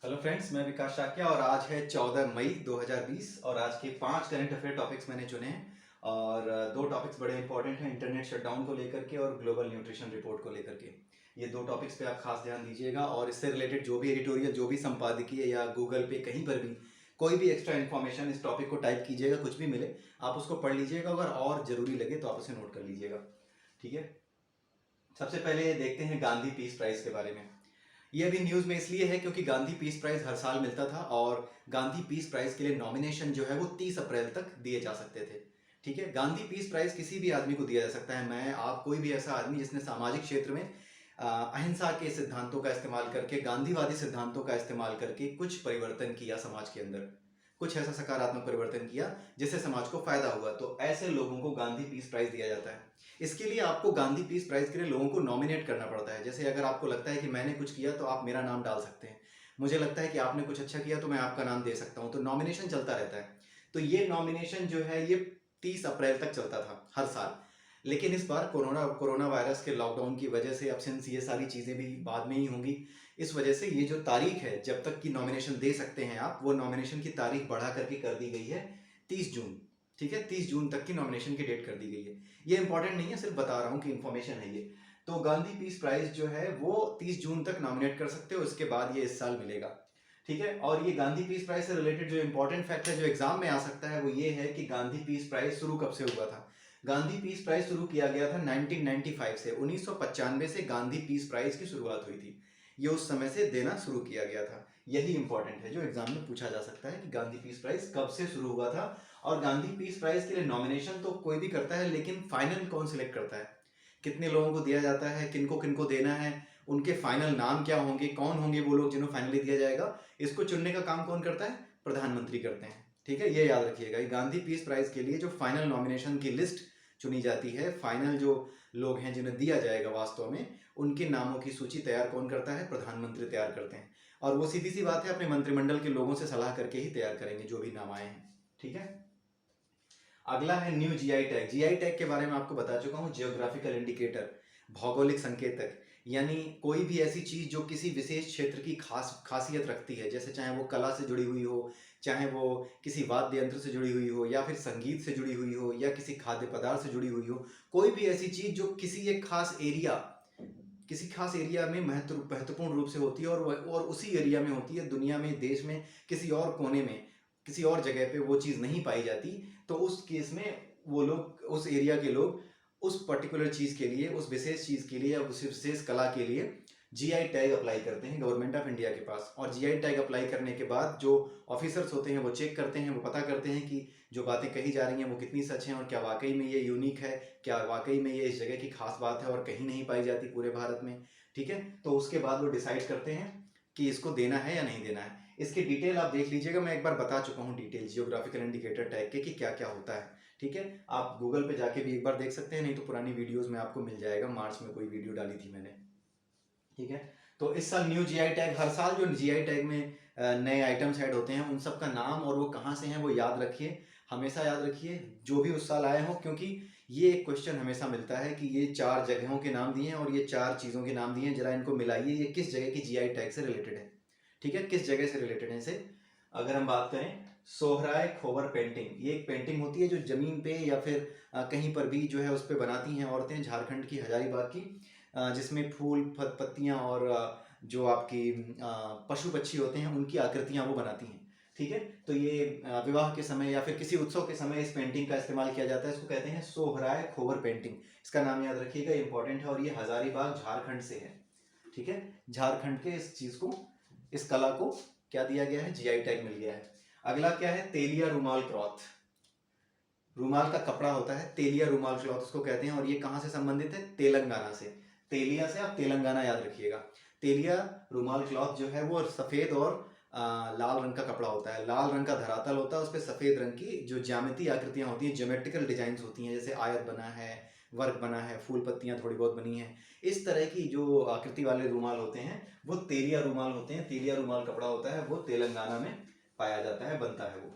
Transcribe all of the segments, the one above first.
Hello friends, मैं विकास शाक्या और आज है 14 मई 2020 और आज के 5 करंट अफेयर टॉपिक्स मैंने चुने हैं। और दो टॉपिक्स बड़े इंपॉर्टेंट हैं, इंटरनेट शटडाउन को लेकर के और ग्लोबल न्यूट्रिशन रिपोर्ट को लेकर के। ये दो टॉपिक्स पे आप खास ध्यान दीजिएगा और इससे रिलेटेड जो भी एडिटोरियल, जो भी संपादकीय या गूगल पे कहीं पर भी कोई भी एक्स्ट्रा इन्फॉर्मेशन इस टॉपिक को टाइप कीजिएगा, कुछ भी मिले आप उसको पढ़ लीजिएगा, अगर और ज़रूरी लगे तो आप उसे नोट कर लीजिएगा। ठीक है, सबसे पहले देखते हैं गांधी पीस प्राइज़ के बारे में। ये अभी न्यूज़ में इसलिए है क्योंकि गांधी पीस प्राइज़ हर साल मिलता था और गांधी पीस प्राइज़ के लिए नॉमिनेशन जो है वो 30 अप्रैल तक दिए जा सकते थे। ठीक है, गांधी पीस प्राइज़ किसी भी आदमी को दिया जा सकता है। मैं, आप, कोई भी ऐसा आदमी जिसने सामाजिक क्षेत्र में अहिंसा के सिद्धांतों का इस्तेमाल करके, गांधीवादी सिद्धांतों का इस्तेमाल करके कुछ परिवर्तन किया समाज के अंदर, कुछ ऐसा सकारात्मक परिवर्तन किया जिससे समाज को फायदा हुआ, तो ऐसे लोगों को गांधी पीस प्राइज़ दिया जाता है। इसके लिए आपको गांधी पीस प्राइज़ के लिए लोगों को नॉमिनेट करना पड़ता है। जैसे अगर आपको लगता है कि मैंने कुछ किया तो आप मेरा नाम डाल सकते हैं, मुझे लगता है कि आपने कुछ अच्छा किया तो मैं आपका नाम दे सकता हूँ, तो नॉमिनेशन चलता रहता है। तो ये नॉमिनेशन जो है ये 30 अप्रैल तक चलता था हर साल, लेकिन इस बार कोरोना कोरोना वायरस के लॉकडाउन की वजह से, अब सिंस ये सारी चीज़ें भी बाद में ही होंगी, इस वजह से ये जो तारीख है जब तक की नॉमिनेशन दे सकते हैं आप, वो नॉमिनेशन की तारीख बढ़ा करके कर दी गई है 30 जून। ठीक है, 30 जून तक की नॉमिनेशन की डेट कर दी गई है। ये इंपॉर्टेंट नहीं है, सिर्फ बता रहा हूँ कि इन्फॉर्मेशन है ये। तो गांधी पीस प्राइज जो है वो 30 जून तक नॉमिनेट कर सकते हो, इसके बाद ये इस साल मिलेगा। ठीक है, और ये गांधी पीस प्राइज से रिलेटेड जो इंपॉर्टेंट फैक्ट है जो एग्जाम में आ सकता है वो ये है कि गांधी पीस प्राइज शुरू कब से हुआ था। गांधी पीस प्राइज शुरू किया गया था 1995 से, 1995 से गांधी पीस प्राइज की शुरुआत हुई थी। ये उस समय से देना शुरू किया गया था। यही इंपॉर्टेंट है जो एग्जाम में पूछा जा सकता है कि गांधी पीस प्राइज कब से शुरू हुआ था। और गांधी पीस प्राइज के लिए नॉमिनेशन तो कोई भी करता है, लेकिन फाइनल कौन सिलेक्ट करता है, कितने लोगों को दिया जाता है, किनको किनको देना है, उनके फाइनल नाम क्या होंगे, कौन होंगे वो लोग जिन्हें फाइनली दिया जाएगा, इसको चुनने का काम कौन करता है? प्रधानमंत्री करते हैं। ठीक है, ये याद रखिएगा। गांधी पीस प्राइज के लिए जो फाइनल नॉमिनेशन की लिस्ट चुनी जाती है, फाइनल जो लोग हैं जिन्हें दिया जाएगा वास्तव में, उनके नामों की सूची तैयार कौन करता है? प्रधानमंत्री तैयार करते हैं। और वो सीधी सी बात है, अपने मंत्रिमंडल के लोगों से सलाह करके ही तैयार करेंगे जो भी नाम आए हैं। ठीक है, अगला है new GI tag. GI tag के बारे में आपको बता चुका हूँ, जियोग्राफिकल इंडिकेटर, भौगोलिक संकेतक, यानी कोई भी ऐसी चीज जो किसी विशेष क्षेत्र की खासियत रखती है, जैसे चाहे वो कला से जुड़ी हुई हो, चाहे वो किसी वाद्य यंत्र से जुड़ी हुई हो, या फिर संगीत से जुड़ी हुई हो, या किसी खाद्य पदार्थ से जुड़ी हुई हो, कोई भी ऐसी चीज जो किसी एक खास एरिया, किसी खास एरिया में महत्वपूर्ण रूप से होती है और उसी एरिया में होती है, दुनिया में, देश में, किसी और कोने में, किसी और जगह पे वो चीज़ नहीं पाई जाती, तो उस केस में वो लोग, उस एरिया के लोग, उस पर्टिकुलर चीज़ के लिए, उस विशेष चीज़ के लिए या उस विशेष कला के लिए जीआई टैग अप्लाई करते हैं गवर्नमेंट ऑफ इंडिया के पास। और जीआई टैग अप्लाई करने के बाद जो ऑफिसर्स होते हैं वो चेक करते हैं, वो पता करते हैं कि जो बातें कही जा रही हैं वो कितनी सच हैं और क्या वाकई में ये यूनिक है, क्या वाकई में ये इस जगह की खास बात है और कहीं नहीं पाई जाती पूरे भारत में। ठीक है, तो उसके बाद वो डिसाइड करते हैं कि इसको देना है या नहीं देना है। इसके डिटेल आप देख लीजिएगा, मैं एक बार बता चुका हूँ डिटेल जियोग्राफिकल इंडिकेटर टैग के कि क्या क्या होता है। ठीक है, आप गूगल पे जाके भी एक बार देख सकते हैं, नहीं तो पुरानी वीडियोस में आपको मिल जाएगा, मार्च में कोई वीडियो डाली थी मैंने। ठीक है, तो इस साल न्यू जीआई टैग, हर साल जो जीआई टैग में नए आइटम्स ऐड होते हैं उन सब का नाम और वो कहाँ से हैं वो याद रखिए, हमेशा याद रखिए, जो भी उस साल आए हों, क्योंकि ये एक क्वेश्चन हमेशा मिलता है कि ये 4 जगहों के नाम दिए हैं और ये 4 चीज़ों के नाम दिए हैं, जरा इनको मिलाइए, ये किस जगह की जीआई टैग से रिलेटेड है। ठीक है, किस जगह से रिलेटेड है इसे। अगर हम बात करें सोहराय खोबर पेंटिंग, ये एक पेंटिंग होती है जो जमीन पे या फिर कहीं पर भी जो है उस पर बनाती हैं औरतें, झारखंड की हजारीबाग की, जिसमें फूल पत्तियां और जो आपकी पशु पक्षी होते हैं उनकी आकृतियां वो बनाती हैं। ठीक है, तो ये विवाह के समय या फिर किसी उत्सव के समय इस पेंटिंग का इस्तेमाल किया जाता है, इसको कहते हैं सोहराय खोबर पेंटिंग। इसका नाम याद रखिएगा, इंपॉर्टेंट है, और ये हजारीबाग झारखंड से है। ठीक है, झारखंड के इस चीज को, इस कला को क्या दिया गया है? जीआई टैग मिल गया है। अगला क्या है? तेलिया रुमाल क्लॉथ। रुमाल का कपड़ा होता है, तेलिया रुमाल क्लॉथ उसको कहते हैं, और ये कहाँ से संबंधित है? तेलंगाना से। तेलिया से आप तेलंगाना याद रखिएगा। तेलिया रुमाल क्लॉथ जो है वो सफेद और लाल रंग का कपड़ा होता है, लाल रंग का धरातल होता है, उस पर सफेद रंग की जो ज्यामिति आकृतियां होती हैं, ज्योमेट्रिकल डिजाइन होती हैं, जैसे आयत बना है, वर्क बना है, फूल पत्तियां थोड़ी बहुत बनी हैं, इस तरह की जो आकृति वाले रुमाल होते हैं वो तेलिया रुमाल होते हैं। तेलिया रुमाल कपड़ा होता है, वो तेलंगाना में पाया जाता है, बनता है, वो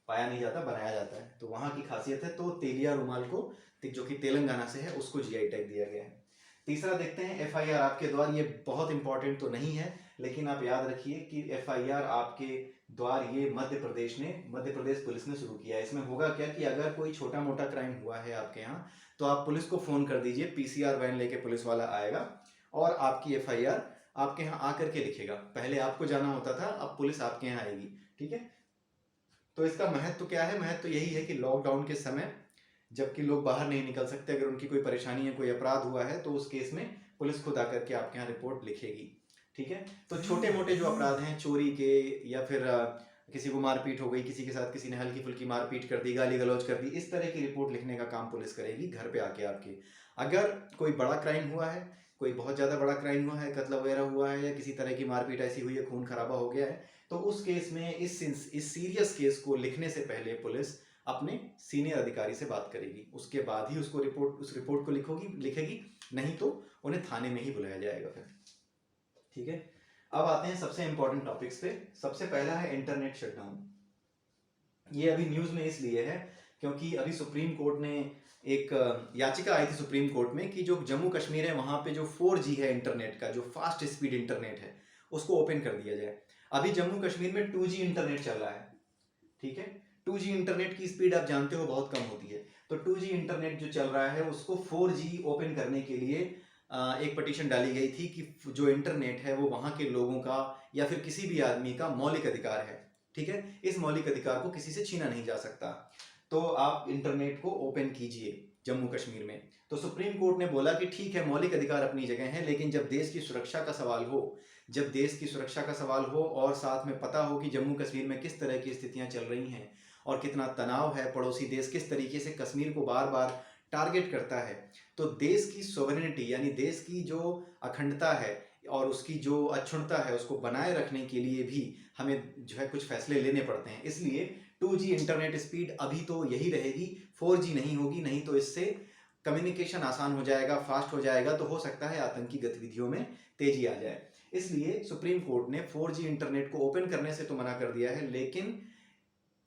पाया नहीं जाता, बनाया जाता है, तो वहाँ की खासियत है। तो तेलिया रुमाल को, जो कि तेलंगाना से है, उसको जीआई टैग दिया गया है। तीसरा देखते हैं एफआईआर आपके द्वार। ये बहुत इंपॉर्टेंट तो नहीं है, लेकिन आप याद रखिए कि एफआईआर आपके द्वार ये मध्य प्रदेश पुलिस ने शुरू किया है। इसमें होगा क्या कि अगर कोई छोटा मोटा क्राइम हुआ है आपके यहाँ, तो आप पुलिस को फोन कर दीजिए, पीसीआर वैन लेके पुलिस वाला आएगा और आपकी एफआईआर आपके यहाँ आकर के लिखेगा। पहले आपको जाना होता था, अब पुलिस आपके यहाँ आएगी। ठीक है, तो इसका महत्व क्या है? महत्व यही है कि लॉकडाउन के समय जबकि लोग बाहर नहीं निकल सकते, अगर उनकी कोई परेशानी है, कोई अपराध हुआ है, तो उस केस में पुलिस खुद आकर के आपके यहाँ रिपोर्ट लिखेगी। ठीक है, तो छोटे मोटे जो अपराध हैं, चोरी के या फिर किसी को मारपीट हो गई, किसी के साथ किसी ने हल्की फुल्की मारपीट कर दी, गाली गलौज कर दी, इस तरह की रिपोर्ट लिखने का काम पुलिस करेगी घर पे आके आपके। अगर कोई बड़ा क्राइम हुआ है, कोई बहुत ज़्यादा बड़ा क्राइम हुआ है, कत्ल वगैरह हुआ है, या किसी तरह की मारपीट ऐसी हुई है, खून खराबा हो गया है, तो उस केस में इस सीरियस केस को लिखने से पहले पुलिस अपने सीनियर अधिकारी से बात करेगी। उसके बाद ही उस रिपोर्ट को लिखेगी, नहीं तो उन्हें थाने में ही बुलाया जाएगा फिर। ठीक है, अब आते हैं सबसे इंपॉर्टेंट टॉपिक्स पे। सबसे पहला है इंटरनेट शटडाउन। ये अभी न्यूज में इसलिए है क्योंकि अभी सुप्रीम कोर्ट ने एक याचिका आई थी सुप्रीम कोर्ट में कि जो जम्मू कश्मीर है वहां पे जो 4G है इंटरनेट का, जो फास्ट स्पीड इंटरनेट है, उसको ओपन कर दिया जाए। अभी जम्मू कश्मीर में 2G इंटरनेट चल रहा है। ठीक है, 2G इंटरनेट की स्पीड आप जानते हो बहुत कम होती है, तो 2G इंटरनेट जो चल रहा है उसको 4G ओपन करने के लिए एक पटिशन डाली गई थी कि जो इंटरनेट है वो वहां के लोगों का या फिर किसी भी आदमी का मौलिक अधिकार है। ठीक है, इस मौलिक अधिकार को किसी से छीना नहीं जा सकता, तो आप इंटरनेट को ओपन कीजिए जम्मू कश्मीर में। तो सुप्रीम कोर्ट ने बोला कि ठीक है, मौलिक अधिकार अपनी जगह है, लेकिन जब देश की सुरक्षा का सवाल हो, और साथ में पता हो कि जम्मू कश्मीर में किस तरह की स्थितियां चल रही हैं और कितना तनाव है, पड़ोसी देश किस तरीके से कश्मीर को बार बार टारगेट करता है, तो देश की सोवरेनिटी यानी देश की जो अखंडता है और उसकी जो अक्षुण्णता है उसको बनाए रखने के लिए भी हमें जो है कुछ फैसले लेने पड़ते हैं। इसलिए 2G इंटरनेट स्पीड अभी तो यही रहेगी, 4G नहीं होगी, नहीं तो इससे कम्युनिकेशन आसान हो जाएगा, फास्ट हो जाएगा, तो हो सकता है आतंकी गतिविधियों में तेजी आ जाए। इसलिए सुप्रीम कोर्ट ने 4G इंटरनेट को ओपन करने से तो मना कर दिया है, लेकिन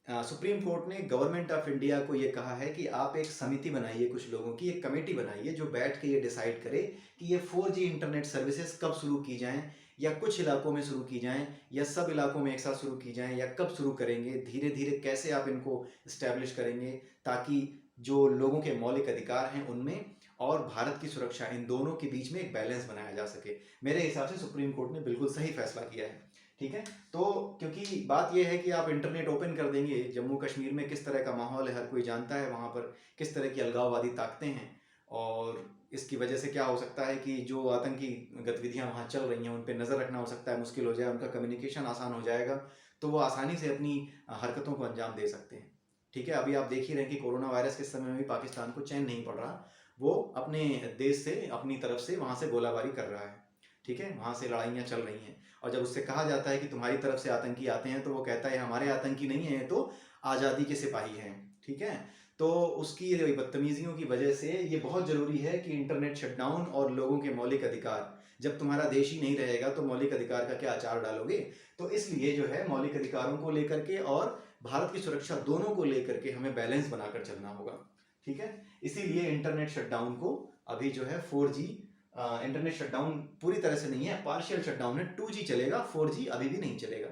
सुप्रीम कोर्ट ने गवर्नमेंट ऑफ इंडिया को ये कहा है कि आप एक समिति बनाइए, कुछ लोगों की एक कमेटी बनाइए जो बैठ के ये डिसाइड करे कि ये 4G इंटरनेट सर्विसेज कब शुरू की जाएं, या कुछ इलाकों में शुरू की जाएं, या सब इलाकों में एक साथ शुरू की जाएं, या कब शुरू करेंगे, धीरे धीरे कैसे आप इनको इस्टेब्लिश करेंगे, ताकि जो लोगों के मौलिक अधिकार हैं उनमें और भारत की सुरक्षा, इन दोनों के बीच में एक बैलेंस बनाया जा सके। मेरे हिसाब से सुप्रीम कोर्ट ने बिल्कुल सही फैसला किया है। ठीक है, तो क्योंकि बात यह है कि आप इंटरनेट ओपन कर देंगे, जम्मू कश्मीर में किस तरह का माहौल है हर कोई जानता है, वहाँ पर किस तरह की अलगाववादी ताकतें हैं, और इसकी वजह से क्या हो सकता है कि जो आतंकी गतिविधियां वहाँ चल रही हैं उन पर नज़र रखना हो सकता है मुश्किल हो जाए, उनका कम्युनिकेशन आसान हो जाएगा, तो वो आसानी से अपनी हरकतों को अंजाम दे सकते हैं। ठीक है, अभी आप देख ही रहे हैं कि कोरोना वायरस के समय में भी पाकिस्तान को चैन नहीं पड़ रहा, वो अपने देश से, अपनी तरफ से वहाँ से गोलाबारी कर रहा है। ठीक है, वहाँ से लड़ाइयाँ चल रही हैं, और जब उससे कहा जाता है कि तुम्हारी तरफ से आतंकी आते हैं, तो वो कहता है हमारे आतंकी नहीं है, तो आज़ादी के सिपाही हैं। ठीक है, तो उसकी बदतमीजियों की वजह से ये बहुत ज़रूरी है कि इंटरनेट शटडाउन और लोगों के मौलिक अधिकार, जब तुम्हारा देश ही नहीं रहेगा तो मौलिक अधिकार का क्या आचार डालोगे, तो इसलिए जो है मौलिक अधिकारों को लेकर के और भारत की सुरक्षा दोनों को लेकर के हमें बैलेंस बनाकर चलना होगा। ठीक है, इसीलिए इंटरनेट शटडाउन को अभी जो है 4G इंटरनेट शटडाउन पूरी तरह से नहीं है, पार्शियल शटडाउन है, 2G चलेगा, 4G अभी भी नहीं चलेगा।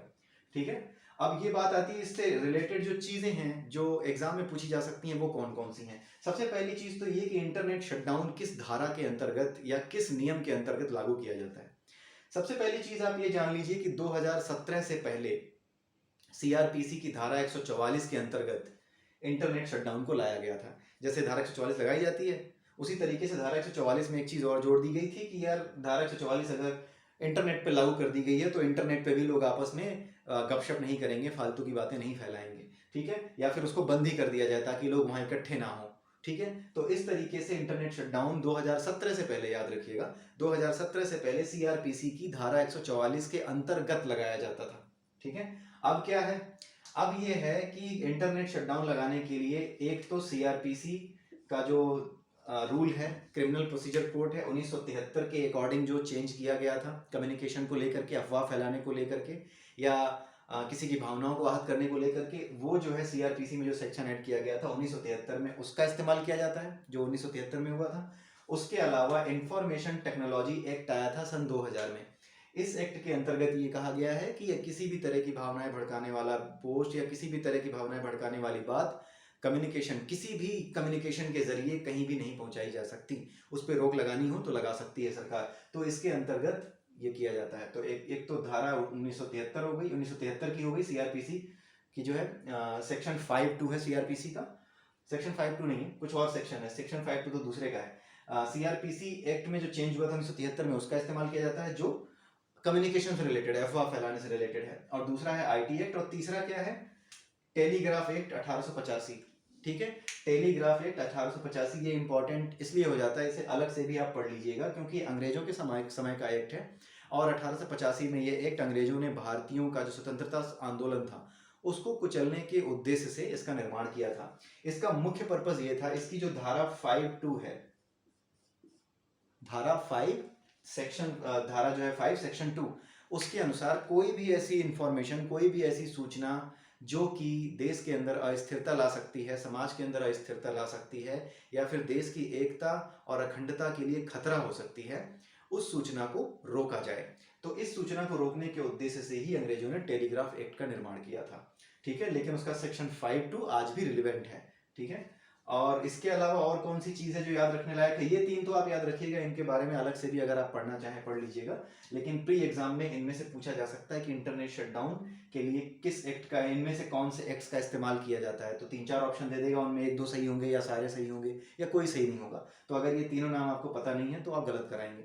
ठीक है, अब ये बात आती है इससे रिलेटेड जो चीज़ें हैं जो एग्जाम में पूछी जा सकती हैं वो कौन कौन सी हैं। सबसे पहली चीज़ तो ये कि इंटरनेट शटडाउन किस धारा के अंतर्गत या किस नियम के अंतर्गत लागू किया जाता है। सबसे पहली चीज़ आप ये जान लीजिए कि 2017 से पहले CRPC की धारा 144 के अंतर्गत इंटरनेट शटडाउन को लाया गया था। जैसे धारा 144 लगाई जाती है, उसी तरीके से धारा 144 में एक चीज़ और जोड़ दी गई थी कि यार धारा 144 अगर इंटरनेट पे लागू कर दी गई है तो इंटरनेट पे भी लोग आपस में गपशप नहीं करेंगे, फालतू की बातें नहीं फैलाएंगे। ठीक है, या फिर उसको बंद ही कर दिया जाए ताकि लोग वहाँ इकट्ठे ना हो। ठीक है, तो इस तरीके से इंटरनेट शटडाउन 2017 से पहले, याद रखिएगा 2017 से पहले CRPC की धारा 144 के अंतर्गत लगाया जाता था। ठीक है, अब क्या है, अब ये है कि इंटरनेट शटडाउन लगाने के लिए एक तो CRPC का जो रूल है, क्रिमिनल प्रोसीजर कोड है, 1973 के अकॉर्डिंग जो चेंज किया गया था कम्युनिकेशन को लेकर के, अफवाह फैलाने को लेकर के, या किसी की भावनाओं को आहत करने को लेकर के, वो जो है CRPC में जो सेक्शन ऐड किया गया था 1973 में, उसका इस्तेमाल किया जाता है जो 1973 में हुआ था। उसके अलावा इंफॉर्मेशन टेक्नोलॉजी एक्ट आया था सन 2000 में। इस एक्ट के अंतर्गत ये कहा गया है कि किसी भी तरह की भावनाएं भड़काने वाला पोस्ट या किसी भी तरह की भावनाएं भड़काने वाली बात कम्युनिकेशन, किसी भी कम्युनिकेशन के जरिए कहीं भी नहीं पहुंचाई जा सकती। उस पर रोक लगानी हो तो लगा सकती है सरकार। तो इसके अंतर्गत ये किया जाता है। तो एक तो धारा 1973 हो गई, 1973 की हो गई सीआरपीसी की जो है, सेक्शन 5(2) है सीआरपीसी का। सेक्शन 5(2) नहीं है, कुछ और सेक्शन है, सेक्शन 5(2) तो दूसरे का है। सीआरपीसी एक्ट में जो चेंज हुआ था 1973 में, उसका इस्तेमाल किया जाता है जो कम्युनिकेशन से रिलेटेड है, अफवाह फैलाने से रिलेटेड है। और दूसरा है आईटी एक्ट, और तीसरा क्या है, टेलीग्राफ एक्ट 1885। ठीक है, टेलीग्राफ एक्ट 1885 ये इंपॉर्टेंट इसलिए हो जाता है, इसे अलग से भी आप पढ़ लीजिएगा क्योंकि अंग्रेजों के समय का एक्ट है। और 1885 में ये एक्ट अंग्रेजों ने भारतीयों का जो स्वतंत्रता आंदोलन था उसको कुचलने के उद्देश्य से इसका निर्माण किया था। इसका मुख्य पर्पस ये था, इसकी जो धारा 5(2) है, धारा 5 सेक्शन, धारा जो है 5 सेक्शन 2, उसके अनुसार कोई भी ऐसी इंफॉर्मेशन, कोई भी ऐसी सूचना जो कि देश के अंदर अस्थिरता ला सकती है, समाज के अंदर अस्थिरता ला सकती है, या फिर देश की एकता और अखंडता के लिए खतरा हो सकती है, उस सूचना को रोका जाए। तो इस सूचना को रोकने के उद्देश्य से ही अंग्रेजों ने टेलीग्राफ एक्ट का निर्माण किया था। ठीक है, लेकिन उसका सेक्शन 5(2) आज भी रिलेवेंट है। ठीक है, और इसके अलावा और कौन सी चीज़ है जो याद रखने लायक है, ये तीन तो आप याद रखिएगा, इनके बारे में अलग से भी अगर आप पढ़ना चाहें पढ़ लीजिएगा। लेकिन प्री एग्जाम में इनमें से पूछा जा सकता है कि इंटरनेट शटडाउन के लिए किस एक्ट का, इनमें से कौन से एक्ट्स का इस्तेमाल किया जाता है। तो 3-4 ऑप्शन दे देगा, उनमें 1-2 सही होंगे या सारे सही होंगे या कोई सही नहीं होगा। तो अगर ये तीनों नाम आपको पता नहीं है तो आप गलत कराएंगे।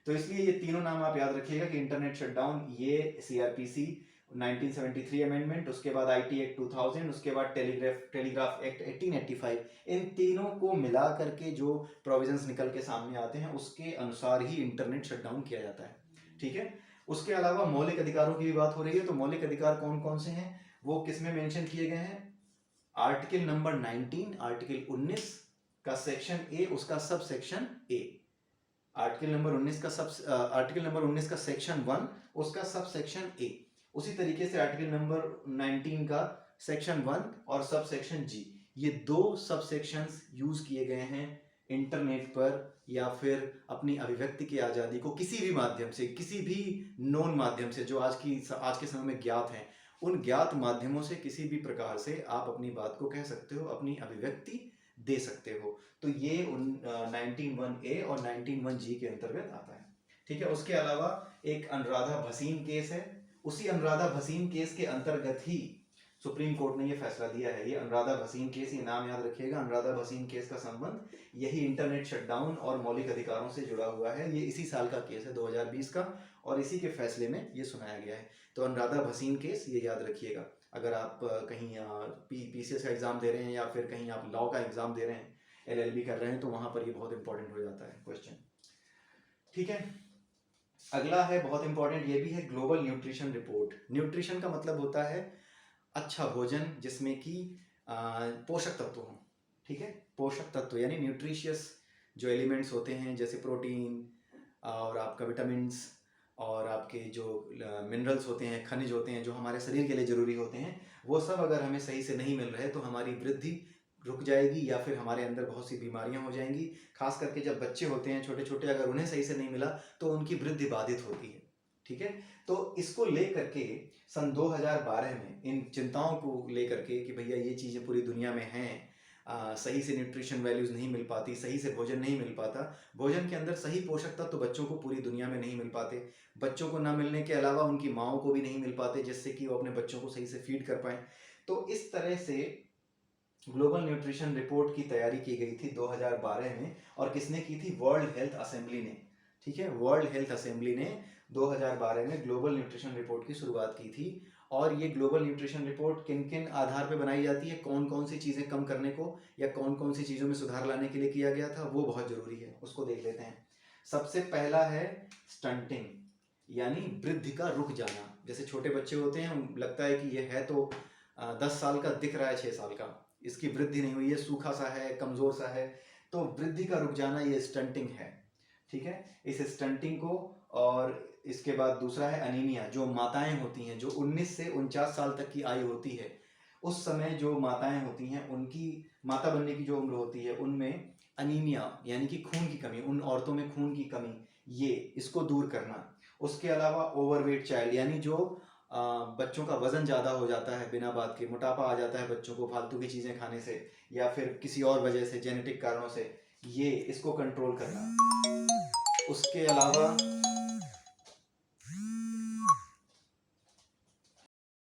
तो इसलिए ये तीनों नाम आप याद रखिएगा कि इंटरनेट शटडाउन, ये सीआरपीसी 1973 अमेंडमेंट, उसके बाद आईटी एक्ट 2000, उसके बाद टेलीग्राफ एक्ट 1885, इन तीनों को मिला करके जो प्रोविजंस निकल के सामने आते हैं उसके अनुसार ही इंटरनेट शटडाउन किया जाता है। ठीक है, उसके अलावा मौलिक अधिकारों की भी बात हो रही है। तो मौलिक अधिकार कौन कौन से हैं वो किस में मेंशन किए गए हैं, आर्टिकल नंबर 19, आर्टिकल 19 का सेक्शन ए, उसका sub section A, article number 19 का आर्टिकल नंबर 19 का सेक्शन 1, उसका सब सेक्शन ए। उसी तरीके से आर्टिकल नंबर 19 का सेक्शन 1 और सब सेक्शन जी, ये 2 सब सेक्शंस यूज किए गए हैं इंटरनेट पर या फिर अपनी अभिव्यक्ति की आज़ादी को किसी भी माध्यम से, किसी भी नोन माध्यम से जो आज के समय में ज्ञात हैं, उन ज्ञात माध्यमों से किसी भी प्रकार से आप अपनी बात को कह सकते हो, अपनी अभिव्यक्ति दे सकते हो। तो ये 19(1)(a) और 19(1)(g) के अंतर्गत आता है। ठीक है, उसके अलावा एक अनुराधा भसीन केस है। उसी अनुराधा भसीन केस के अंतर्गत ही सुप्रीम कोर्ट ने ये फैसला दिया है। ये अनुराधा भसीन केस, ये नाम याद रखिएगा, अनुराधा भसीन केस का संबंध यही इंटरनेट शटडाउन और मौलिक अधिकारों से जुड़ा हुआ है। ये इसी साल का केस है, 2020 का, और इसी के फैसले में ये सुनाया गया है। तो अनुराधा भसीन केस ये याद रखिएगा। अगर आप कहीं पीसीएस का एग्जाम दे रहे हैं या फिर कहीं आप लॉ का एग्जाम दे रहे हैं, एलएलबी कर रहे हैं, तो वहां पर ये बहुत इंपॉर्टेंट हो जाता है क्वेश्चन। ठीक है, अगला है बहुत इंपॉर्टेंट, ये भी है, ग्लोबल न्यूट्रिशन रिपोर्ट। न्यूट्रिशन का मतलब होता है अच्छा भोजन जिसमें कि पोषक तत्व हों। ठीक है, पोषक तत्व यानी न्यूट्रिशियस जो एलिमेंट्स होते हैं, जैसे प्रोटीन और आपका विटामिन्स और आपके जो मिनरल्स होते हैं, खनिज होते हैं जो हमारे शरीर के लिए ज़रूरी होते हैं, वो सब अगर हमें सही से नहीं मिल रहे तो हमारी वृद्धि रुक जाएगी या फिर हमारे अंदर बहुत सी बीमारियां हो जाएंगी। खास करके जब बच्चे होते हैं छोटे छोटे, अगर उन्हें सही से नहीं मिला तो उनकी वृद्धि बाधित होती है। ठीक है, तो इसको लेकर के सन 2012 में इन चिंताओं को लेकर के कि भैया ये चीज़ें पूरी दुनिया में हैं, सही से न्यूट्रिशन वैल्यूज़ नहीं मिल पाती, सही से भोजन नहीं मिल पाता, भोजन के अंदर सही पोषक तत्व तो बच्चों को पूरी दुनिया में नहीं मिल पाते, बच्चों को ना मिलने के अलावा उनकी माओं को भी नहीं मिल पाते जिससे कि वो अपने बच्चों को सही से फीड कर पाएँ। तो इस तरह से ग्लोबल न्यूट्रिशन रिपोर्ट की तैयारी की गई थी 2012 में, और किसने की थी, वर्ल्ड हेल्थ असेंबली ने। ठीक है, वर्ल्ड हेल्थ असेंबली ने 2012 में ग्लोबल न्यूट्रिशन रिपोर्ट की शुरुआत की थी। और ये ग्लोबल न्यूट्रिशन रिपोर्ट किन किन आधार पर बनाई जाती है, कौन कौन सी चीज़ें कम करने को या कौन कौन सी चीज़ों में सुधार लाने के लिए किया गया था, वो बहुत ज़रूरी है, उसको देख लेते हैं। सबसे पहला है स्टंटिंग, यानी वृद्धि का रुक जाना। जैसे छोटे बच्चे होते हैं, लगता है कि ये है तो 10 साल का, दिख रहा है 6 साल का, इसकी वृद्धि नहीं हुई है, सूखा सा है, कमज़ोर सा है, तो वृद्धि का रुक जाना ये स्टंटिंग है। ठीक है, इस स्टंटिंग को, और इसके बाद दूसरा है अनीमिया। जो माताएं होती हैं, जो 19 से 49 साल तक की आयु होती है, उस समय जो माताएं होती हैं उनकी, माता बनने की जो उम्र होती है, उनमें अनीमिया यानी कि खून की कमी, उन औरतों में खून की कमी, ये इसको दूर करना। उसके अलावा ओवरवेट चाइल्ड यानी जो बच्चों का वजन ज़्यादा हो जाता है बिना बात के, मोटापा आ जाता है बच्चों को फालतू की चीज़ें खाने से या फिर किसी और वजह से, जेनेटिक कारणों से, ये इसको कंट्रोल करना। उसके अलावा